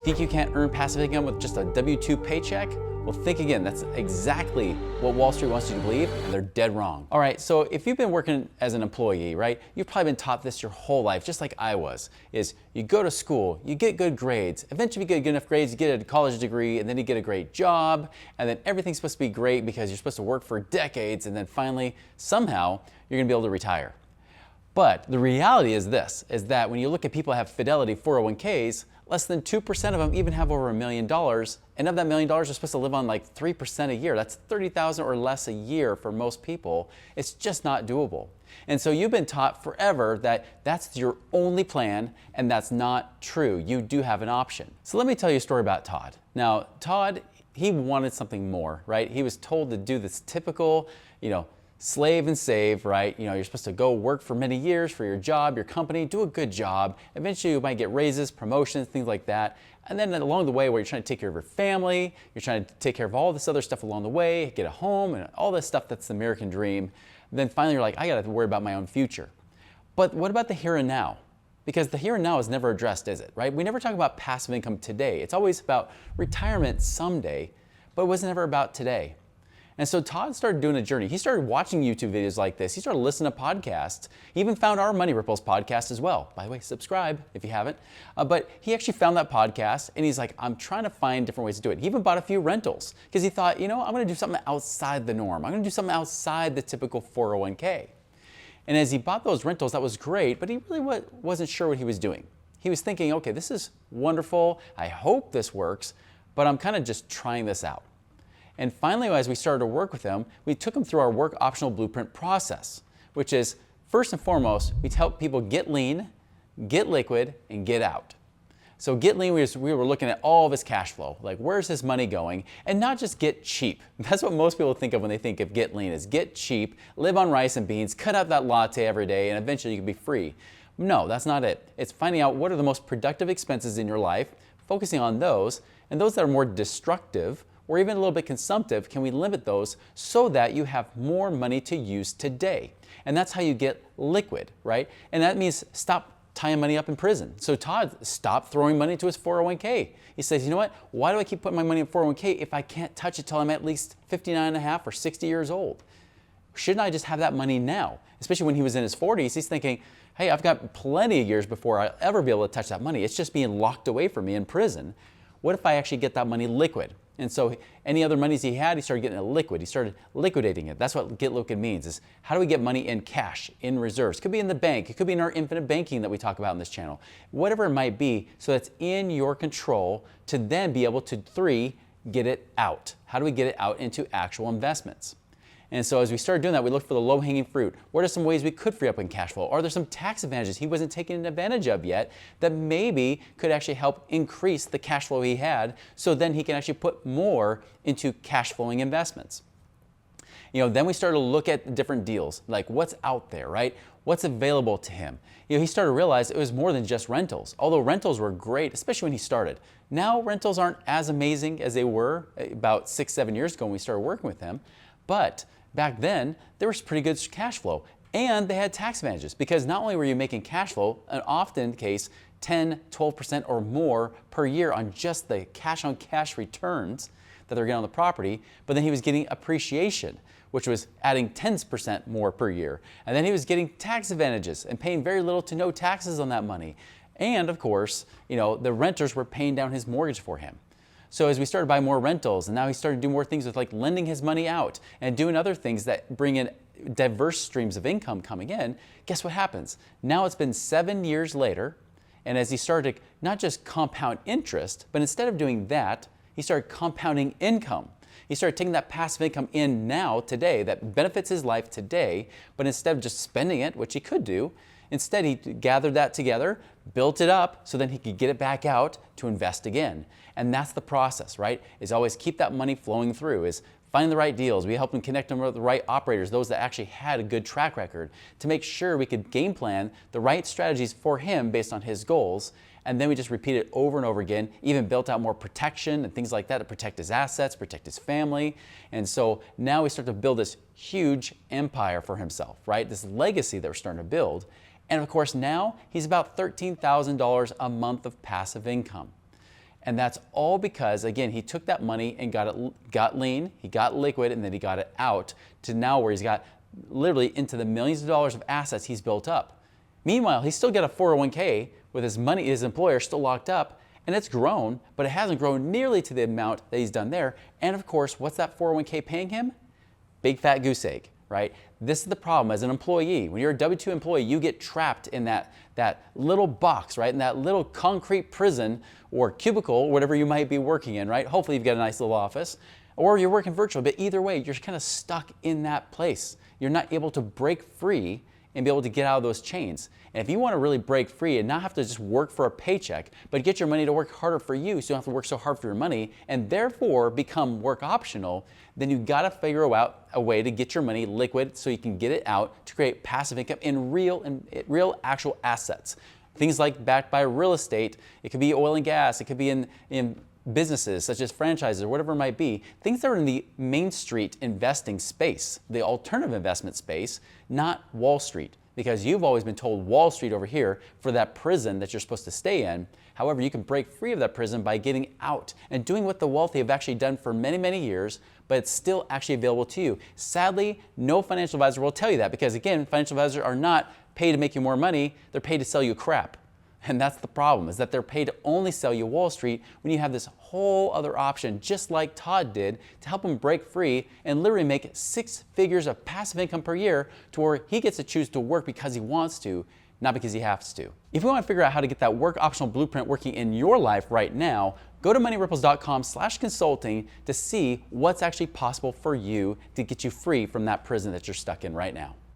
Think you can't earn passive income with just a W-2 paycheck? Well, think again. That's exactly what Wall Street wants you to believe, and they're dead wrong. All right, so if you've been working as an employee, right, you've probably been taught this your whole life, just like I was, is you go to school, you get good grades, eventually you get good enough grades, you get a college degree, and then you get a great job, and then everything's supposed to be great because you're supposed to work for decades, and then finally, somehow, you're gonna be able to retire. But the reality is this, is that when you look at people that have Fidelity 401ks, less than 2% of them even have over $1 million. And of that $1 million, they're supposed to live on like 3% a year. That's $30,000 or less a year for most people. It's just not doable. And so you've been taught forever that that's your only plan, and that's not true. You do have an option. So let me tell you a story about Todd. Now, Todd, he wanted something more, right? He was told to do this typical, slave and save, right? You're supposed to go work for many years for your job, your company, do a good job. Eventually you might get raises, promotions, things like that. And then along the way where you're trying to take care of your family, you're trying to take care of all this other stuff along the way, get a home and all this stuff that's the American dream. Then finally you're like, I gotta worry about my own future. But what about the here and now? Because the here and now is never addressed, is it, right? We never talk about passive income today. It's always about retirement someday, but it was never about today. And so Todd started doing a journey. He started watching YouTube videos like this. He started listening to podcasts. He even found our Money Ripples podcast as well. By the way, subscribe if you haven't. But he actually found that podcast and he's like, I'm trying to find different ways to do it. He even bought a few rentals because he thought, I'm going to do something outside the norm. I'm going to do something outside the typical 401k. And as he bought those rentals, that was great, but he really wasn't sure what he was doing. He was thinking, okay, this is wonderful. I hope this works, but I'm kind of just trying this out. And finally, as we started to work with him, we took him through our work optional blueprint process, which is first and foremost, we help people get lean, get liquid, and get out. So get lean, we were looking at all of his cash flow, like where's his money going, and not just get cheap. That's what most people think of when they think of get lean, is get cheap, live on rice and beans, cut out that latte every day, and eventually you can be free. No, that's not it. It's finding out what are the most productive expenses in your life, focusing on those, and those that are more destructive, or even a little bit consumptive, can we limit those so that you have more money to use today? And that's how you get liquid, right? And that means stop tying money up in prison. So Todd stopped throwing money into his 401k. He says, you know what? Why do I keep putting my money in 401k if I can't touch it till I'm at least 59 and a half or 60 years old? Shouldn't I just have that money now? Especially when he was in his 40s, he's thinking, hey, I've got plenty of years before I'll ever be able to touch that money. It's just being locked away from me in prison. What if I actually get that money liquid? And so any other monies he had, he started getting it liquid. He started liquidating it. That's what get liquid means, is how do we get money in cash, in reserves? It could be in the bank. It could be in our infinite banking that we talk about in this channel. Whatever it might be, so that's in your control to then be able to, 3, get it out. How do we get it out into actual investments? And so as we started doing that, we looked for the low-hanging fruit. What are some ways we could free up in cash flow? Are there some tax advantages he wasn't taking advantage of yet that maybe could actually help increase the cash flow he had, so then he can actually put more into cash flowing investments? Then we started to look at different deals, like what's out there, right? What's available to him? He started to realize it was more than just rentals. Although rentals were great, especially when he started. Now rentals aren't as amazing as they were about 6-7 years ago when we started working with him, but back then, there was pretty good cash flow, and they had tax advantages because not only were you making cash flow, and often case 10, 12% or more per year on just the cash-on-cash returns that they're getting on the property, but then he was getting appreciation, which was adding 10% more per year. And then he was getting tax advantages and paying very little to no taxes on that money. And of course, the renters were paying down his mortgage for him. So as we started buying more rentals, and now he started to do more things with like lending his money out and doing other things that bring in diverse streams of income coming in, guess what happens? Now it's been 7 years later, and as he started to not just compound interest, but instead of doing that, he started compounding income. He started taking that passive income in now, today, that benefits his life today, but instead of just spending it, which he could do, instead he gathered that together, built it up, so then he could get it back out to invest again. And that's the process, right? Is always keep that money flowing through, is find the right deals. We help them connect them with the right operators, those that actually had a good track record, to make sure we could game plan the right strategies for him based on his goals. And then we just repeat it over and over again, even built out more protection and things like that to protect his assets, protect his family. And so now we start to build this huge empire for himself, right? This legacy that we're starting to build. And of course now he's about $13,000 a month of passive income. And that's all because, again, he took that money and got lean, he got liquid, and then he got it out to now where he's got literally into the millions of dollars of assets he's built up. Meanwhile, he's still got a 401k with his money, his employer still locked up, and it's grown, but it hasn't grown nearly to the amount that he's done there. And of course, what's that 401k paying him? Big fat goose egg, right? This is the problem as an employee. When you're a W-2 employee, you get trapped in that little box, right? In that little concrete prison or cubicle, whatever you might be working in, right? Hopefully you've got a nice little office, or you're working virtual, but either way, you're kind of stuck in that place. You're not able to break free and be able to get out of those chains. And if you want to really break free and not have to just work for a paycheck, but get your money to work harder for you so you don't have to work so hard for your money and therefore become work optional, then you got to figure out a way to get your money liquid so you can get it out to create passive income in real actual assets. Things like backed by real estate, it could be oil and gas, it could be in businesses such as franchises or whatever it might be, things that are in the Main Street investing space, the alternative investment space, not Wall Street. Because you've always been told Wall Street over here for that prison that you're supposed to stay in. However, you can break free of that prison by getting out and doing what the wealthy have actually done for many, many years, but it's still actually available to you. Sadly, no financial advisor will tell you that because, again, financial advisors are not paid to make you more money, they're paid to sell you crap. And that's the problem, is that they're paid to only sell you Wall Street when you have this whole other option, just like Todd did, to help him break free and literally make 6 figures of passive income per year to where he gets to choose to work because he wants to, not because he has to. If you want to figure out how to get that work optional blueprint working in your life right now, go to moneyripples.com/consulting to see what's actually possible for you to get you free from that prison that you're stuck in right now.